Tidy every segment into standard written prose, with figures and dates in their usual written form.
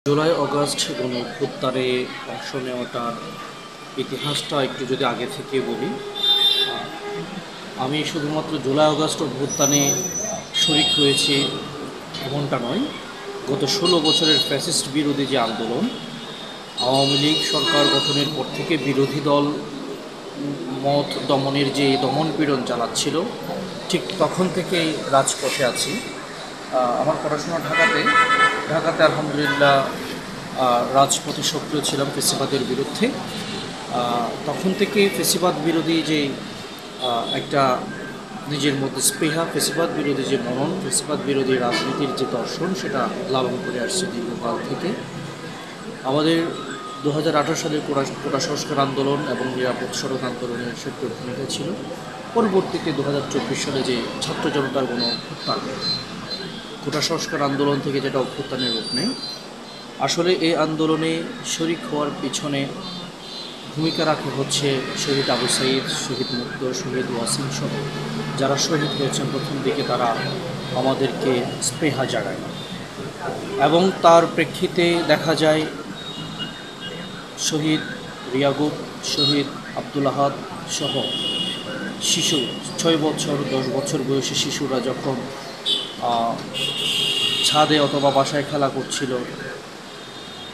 July August গণঅভ্যুত্থানে অংশ নেওয়াটার ইতিহাসটা একটু যদি আগে থেকে বলি, আমি শুধুমাত্র জুলাই অগাস্ট অভ্যুত্থানে শরিক হয়েছি এমনটা নয়। গত 16 বছরের ফ্যাসিস্ট বিরোধী যে আন্দোলন, আওয়ামী লীগ সরকার গঠনের পর থেকে বিরোধী দল মত দমনের যে দমনপীড়ন চালাচ্ছিল, ঠিক তখন থেকেই রাজপথে আছি। আমার পড়াশোনা ঢাকাতে আলহামদুলিল্লাহ রাজপথে সক্রিয় ছিলাম ফেসিবাদের বিরুদ্ধে। তখন থেকে ফেসিবাদ বিরোধী যে একটা নিজের মধ্যে স্পৃহা, ফেসিবাদ বিরোধী যে মনন, ফেসিবাদ বিরোধী রাজনীতির যে দর্শন, সেটা লালন করে আসছে দীর্ঘকাল থেকে। আমাদের 2018 সালের কোটা সংস্কার আন্দোলন এবং নিরাপদ সড়ক আন্দোলনের সক্রিয় ভূমিকা ছিল। পরবর্তীতে 2024 সালে যে ছাত্র জনতার অভ্যুত্থান, কোটা সংস্কার আন্দোলন থেকে যেটা অভ্যুত্থানের রূপ নেয়, আসলে এই আন্দোলনে শরিক হওয়ার পিছনে ভূমিকা রাখে হচ্ছে শহীদ আবু সাঈদ, শহীদ মুক্ত, শহীদ ওয়াসিম সহ যারা শহীদ হয়েছেন প্রথম দিকে, তারা আমাদেরকে স্পৃহা জাগায়। এবং তার প্রেক্ষিতে দেখা যায় শহীদ রিয়াগুপ, শহীদ আব্দুল আহাদ সহ শিশু, 6 বছর 10 বছর বয়সী শিশুরা যখন ছাদে অথবা বাসায় খেলা করছিল,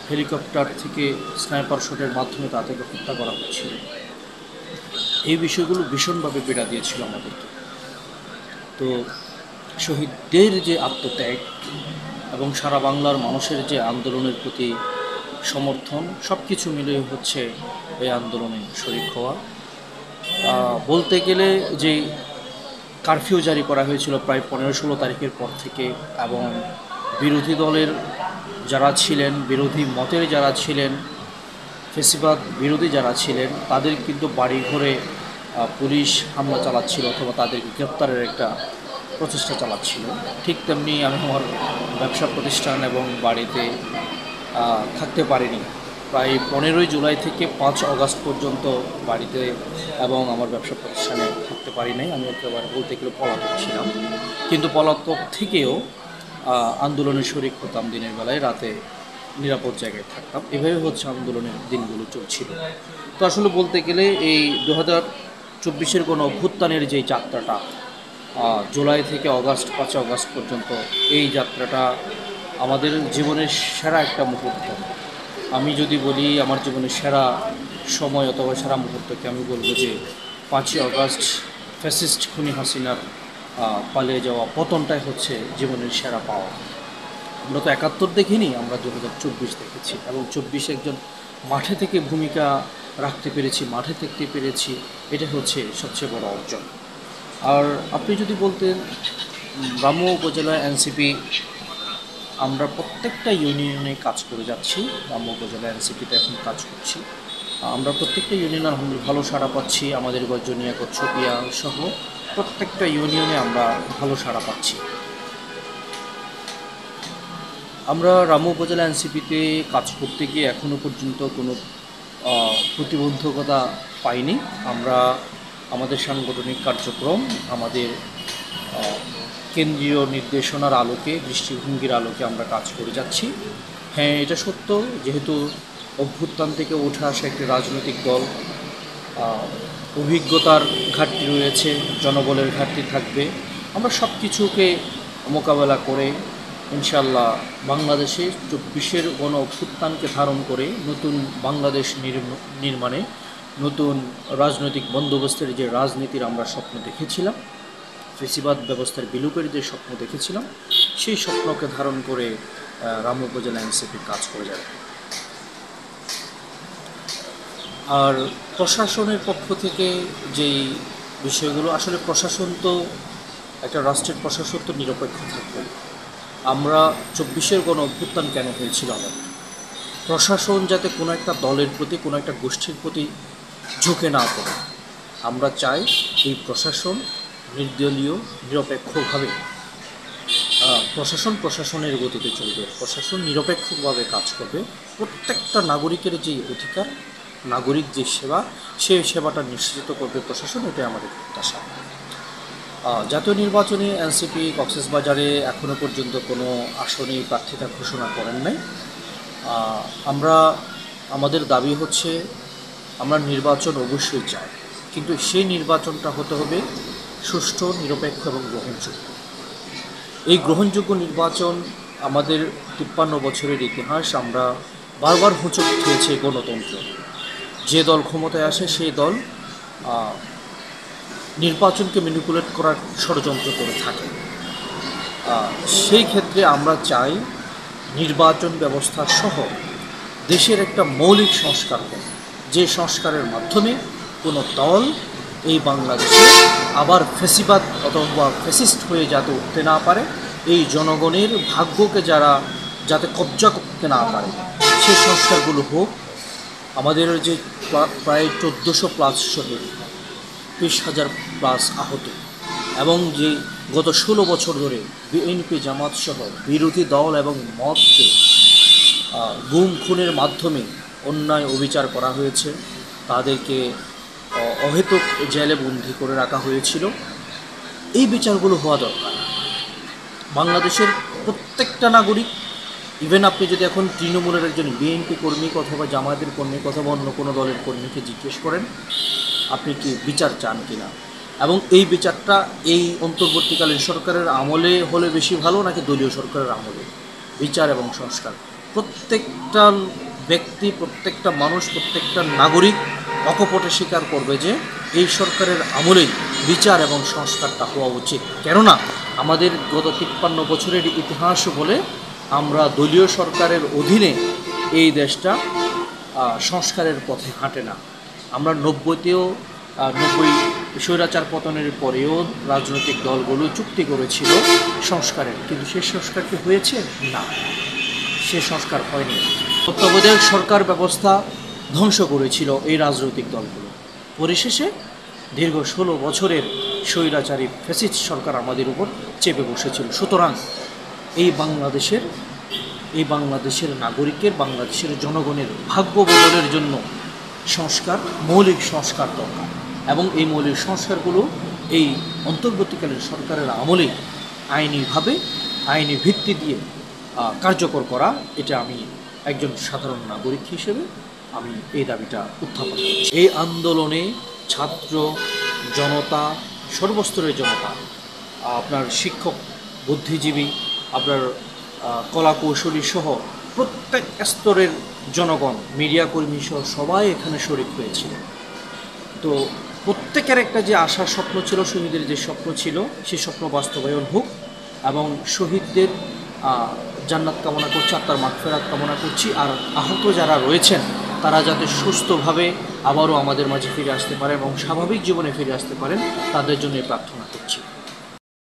হেলিকপ্টার থেকে স্নাইপার শটের মাধ্যমে তাদেরকে হত্যা করা হচ্ছিল। এই বিষয়গুলো ভীষণভাবে পীড়া দিয়েছিল আমাদেরকে। তো শহীদদের যে আত্মত্যাগ এবং সারা বাংলার মানুষের যে আন্দোলনের প্রতি সমর্থন, সব কিছু মিলিয়ে হচ্ছে এই আন্দোলনে শরিক হওয়া। বলতে গেলে যে কারফিউ জারি করা হয়েছিল প্রায় 15-16 তারিখের পর থেকে, এবং বিরোধী দলের যারা ছিলেন, বিরোধী মতের যারা ছিলেন, ফেসিবাদ বিরোধী যারা ছিলেন, তাদের কিন্তু বাড়ি ঘরে পুলিশ হামলা চালাচ্ছিল অথবা তাদেরকে গ্রেপ্তারের একটা প্রচেষ্টা চালাচ্ছিল। ঠিক তেমনি আমি আমার ব্যবসা প্রতিষ্ঠান এবং বাড়িতে থাকতে পারিনি। প্রায় 15ই জুলাই থেকে 5 আগস্ট পর্যন্ত বাড়িতে এবং আমার ব্যবসা প্রতিষ্ঠানে থাকতে পারি নাই। আমি একেবারে বলতে গেলে পলাতক ছিলাম, কিন্তু পলাতক থেকেও আন্দোলনে শরিক হতাম দিনের বেলায়, রাতে নিরাপদ জায়গায় থাকতাম। এভাবে হচ্ছে আন্দোলনের দিনগুলো চলছিল। তো আসলে বলতে গেলে এই 2024-এর অভ্যুত্থানের যে যাত্রাটা, জুলাই থেকে 5 আগস্ট পর্যন্ত, এই যাত্রাটা আমাদের জীবনের সেরা একটা মুহূর্ত। আমি যদি বলি আমার জীবনের সেরা সময় অথবা সেরা মুহূর্তকে, আমি বলবো যে 5ই আগস্ট ফ্যাসিস্ট খুনি হাসিনার পালিয়ে যাওয়া পতনটাই হচ্ছে জীবনের সেরা পাওয়া। আমরা তো 71 দেখিনি, আমরা 2024 দেখেছি, এবং 24 একজন মাঠে থেকে ভূমিকা রাখতে পেরেছি, মাঠে থাকতে পেরেছি, এটা হচ্ছে সবচেয়ে বড় অর্জন। আর আপনি যদি বলতেন, রামু উপজেলা এনসিপি, আমরা প্রত্যেকটা ইউনিয়নে কাজ করে যাচ্ছি। রামু উপজেলা এনসিপিতে এখন কাজ করছি। আমরা প্রত্যেকটা ইউনিয়নে আলহামদুলিল্লাহ ভালো সাড়া পাচ্ছি। আমাদের গজনিয়া, কচ্ছপিয়া সহ প্রত্যেকটা ইউনিয়নে আমরা ভালো সাড়া পাচ্ছি। আমরা রামু উপজেলা এনসিপিতে কাজ করতে গিয়ে এখনও পর্যন্ত কোনো প্রতিবন্ধকতা পাইনি। আমরা আমাদের সাংগঠনিক কার্যক্রম, আমাদের কেন্দ্রীয় নির্দেশনার আলোকে, দৃষ্টিভঙ্গির আলোকে আমরা কাজ করে যাচ্ছি। হ্যাঁ, এটা সত্য, যেহেতু অভ্যুত্থান থেকে উঠে আসা একটি রাজনৈতিক দল, অভিজ্ঞতার ঘাটতি রয়েছে, জনবলের ঘাটতি থাকবে। আমরা সব কিছুকে মোকাবেলা করে ইনশাল্লাহ বাংলাদেশে 24-এর অভ্যুত্থানকে ধারণ করে নতুন বাংলাদেশ নির্মাণে, নতুন রাজনৈতিক বন্দোবস্তের যে রাজনীতির আমরা স্বপ্ন দেখেছিলাম, ফেসিবাদ ব্যবস্থার বিলোপের যে স্বপ্ন দেখেছিলাম, সেই স্বপ্নকে ধারণ করে রামু উপজেলা এনসিপি কাজ করে যাবে। আর প্রশাসনের পক্ষ থেকে যেই বিষয়গুলো, আসলে প্রশাসন তো, একটা রাষ্ট্রের প্রশাসন তো নিরপেক্ষ থাকবে। আমরা 24-এর অভ্যুত্থান কেন হয়েছিল, আমাদের প্রশাসন যাতে কোনো একটা দলের প্রতি, কোনো একটা গোষ্ঠীর প্রতি ঝুঁকে না পড়ে, আমরা চাই এই প্রশাসন নির্দলীয়, নিরপেক্ষভাবে, প্রশাসনের গতিতে চলবে, প্রশাসন নিরপেক্ষভাবে কাজ করবে। প্রত্যেকটা নাগরিকের যে অধিকার, নাগরিক যে সেবা, সেই সেবাটা নিশ্চিত করবে প্রশাসন, এটাই আমাদের প্রত্যাশা। জাতীয় নির্বাচনে এনসিপি কক্সবাজারে এখনও পর্যন্ত কোনো আসনে প্রার্থিতা ঘোষণা করেন নাই। আমরা আমাদের দাবি হচ্ছে আমরা নির্বাচন অবশ্যই চাই, কিন্তু সেই নির্বাচনটা হতে হবে সুষ্ঠু, নিরপেক্ষ এবং গ্রহণযোগ্য। এই গ্রহণযোগ্য নির্বাচন আমাদের 53 বছরের ইতিহাস, আমরা বারবার হোঁচট খেয়েছে গণতন্ত্র। যে দল ক্ষমতায় আসে সেই দল নির্বাচনকে ম্যানিপুলেট করার ষড়যন্ত্র করে থাকে। সেই ক্ষেত্রে আমরা চাই নির্বাচন ব্যবস্থা সহ দেশের একটা মৌলিক সংস্কার হোক, যে সংস্কারের মাধ্যমে কোনো দল এই বাংলাদেশে আবার ফ্যাসিবাদ অথবা ফ্যাসিস্ট হয়ে যাতে উঠতে না পারে, এই জনগণের ভাগ্যকে যাতে কবজা করতে না পারে, সেই সংস্কারগুলো হোক। আমাদের যে প্রায় 1400+ শহীদ, 20,000+ আহত, এবং যে গত 16 বছর ধরে বিএনপি জামাত সহ বিরোধী দল এবং মতকে গুম খুনের মাধ্যমে অন্যায় অবিচার করা হয়েছে, তাদেরকে অহেতুক জেলে বন্দি করে রাখা হয়েছিল, এই বিচারগুলো হওয়া দরকার। বাংলাদেশের প্রত্যেকটা নাগরিক, ইভেন আপনি যদি এখন তৃণমূলের একজন বিএনপি কর্মী অথবা জামায়াতের কর্মী অথবা অন্য কোনো দলের কর্মীকে জিজ্ঞেস করেন আপনি কি বিচার চান কিনা, এবং এই বিচারটা এই অন্তর্বর্তীকালীন সরকারের আমলে হলে বেশি ভালো নাকি দলীয় সরকারের আমলে, বিচার এবং সংস্কার প্রত্যেকটা ব্যক্তি, প্রত্যেকটা মানুষ, প্রত্যেকটা নাগরিক অকপটে স্বীকার করবে যে এই সরকারের আমলেই বিচার এবং সংস্কারটা হওয়া উচিত। কেননা আমাদের গত 53 বছরের ইতিহাস বলে আমরা দলীয় সরকারের অধীনে এই দেশটা সংস্কারের পথে হাঁটে না। আমরা 90-তেও 90 স্বৈরাচার পতনের পরেও রাজনৈতিক দলগুলো চুক্তি করেছিল সংস্কারের, কিন্তু সেই সংস্কার কি হয়েছে? না, সে সংস্কার হয়নি। তত্ত্বাবধায়ক সরকার ব্যবস্থা ধ্বংস করেছিল এই রাজনৈতিক দলগুলো। পরিশেষে দীর্ঘ 16 বছরের স্বৈরাচারী ফ্যাসিস্ট সরকার আমাদের উপর চেপে বসেছিল। সুতরাং এই বাংলাদেশের নাগরিকের, বাংলাদেশের জনগণের ভাগ্য বদলের জন্য সংস্কার, মৌলিক সংস্কার দরকার, এবং এই মৌলিক সংস্কারগুলো এই অন্তর্বর্তীকালীন সরকারের আমলে আইনিভাবে, আইনি ভিত্তি দিয়ে কার্যকর করা, এটা আমি একজন সাধারণ নাগরিক হিসেবে আমি এই দাবিটা উত্থাপন করছি। এই আন্দোলনে ছাত্র জনতা, সর্বস্তরের জনতা, আপনার শিক্ষক, বুদ্ধিজীবী, আপনার কলা কৌশলী সহ প্রত্যেক স্তরের জনগণ, মিডিয়া কর্মী সহ সবাই এখানে শরিক হয়েছিল। তো প্রত্যেকের একটা যে আশার স্বপ্ন ছিল, শহীদের যে স্বপ্ন ছিল, সেই স্বপ্ন বাস্তবায়ন হোক, এবং শহীদদের জান্নাত কামনা করছি, আত্মার মাগফিরাত কামনা করছি। আর আহত যারা রয়েছেন তারা যাতে সুস্থভাবে আবারও আমাদের মাঝে ফিরে আসতে পারে এবং স্বাভাবিক জীবনে ফিরে আসতে পারেন, তাদের জন্য প্রার্থনা করছি।